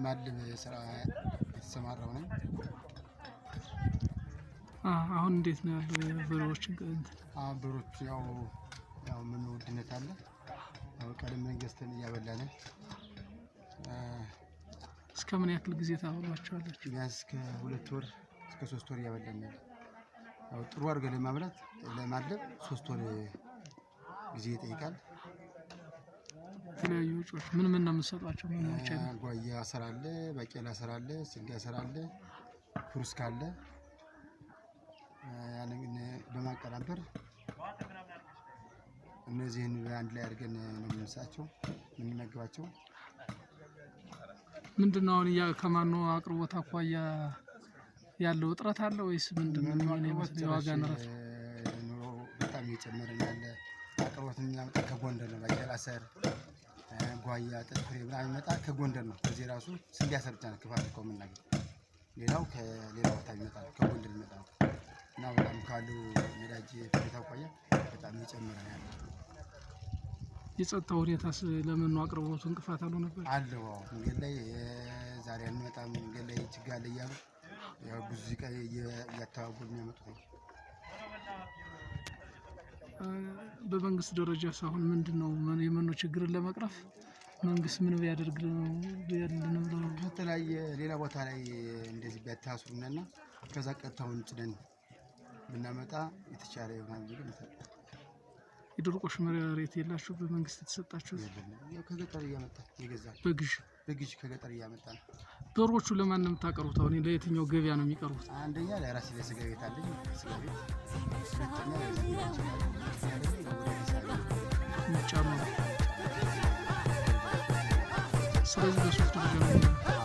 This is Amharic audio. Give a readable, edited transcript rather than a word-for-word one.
ማድለብ ስራ የተሰማራው ነኝ። አሁን እንዴት ነው ያለው በሮች እንትን? በሮች ያው ምን ውድነት አለ። ያው ቀደም ገዝተን እያበላን እስከ ምን ያክል ጊዜ ታበሏቸዋላችሁ? ቢያንስ ከ2 ወር እስከ 3 ወር እያበላን ነው። ያው ጥሩ አድርገን ለማድለብ 3 ወር ጊዜ ይጠይቃል። የተለያዩ ወጪዎች ምን ነው የምትሰጧቸው? ምን ነው ጓያ ስራ አለ፣ ባቄላ ስራ አለ፣ ስንዴ ስራ አለ፣ ፍሩስ ካለ ያንን በማቀናበር እነዚህን አንድ ላይ አድርገን ነው የምንሰጣቸው የምንመግባቸው። ምንድነው አሁን ከማኖ አቅርቦት አኳያ ያለው እጥረት አለ ወይስ ምንድነው? የዋጋ ንረት ኑሮ በጣም እየጨመረ ያለ አቅርቦት የሚያመጣ ከጎንደር ነው። ባቄላ ሰር፣ ጓያ፣ ጥፍሬ ምናምን መጣ ከጎንደር ነው። ከዚህ ራሱ ስንዴ አሰር ብቻ ነው ከፋብሪካ የምናገኘው። ሌላው ከሌላ ቦታ ይመጣል ከጎንደር ይመጣል እና በጣም ካለው ነዳጅ ፍጆታ አኳያ በጣም እየጨመረ ነው ያለው። የጸጥታ ሁኔታስ ለምን ነው አቅርቦቱ እንቅፋት አልሆነበት? አለው መንገድ ላይ ዛሬ አንመጣም መንገድ ላይ ችግር አለ እያሉ ያው ብዙ እያተባበሩ ነው ያመጡት። በመንግስት ደረጃ ሳይሆን ምንድነው የመኖ ችግርን ለመቅረፍ መንግስት ምን ቢያደርግ ነው ያለነው? ከተለያየ ሌላ ቦታ ላይ እንደዚህ ቢያታስሩና ከዛ ቀጥታውን ጭነን ብናመጣ የተቻለ ይሆናል ብዬ ነው። የድርቆሽ መሬት የላችሁ በመንግስት የተሰጣችሁ? ያው ከገጠር እያመጣ ይገዛል። በግዥ ከገጠር እያመጣ ነው። ዶሮዎቹ ለማን ነው የምታቀርቡት? አሁን ለየትኛው ገበያ ነው የሚቀርቡት? አንደኛ ለራሴ ለስጋ ቤት አለኝ፣ ስጋ ቤት። ሁለተኛ ስለዚህ በሶስት ደረጃ ነው።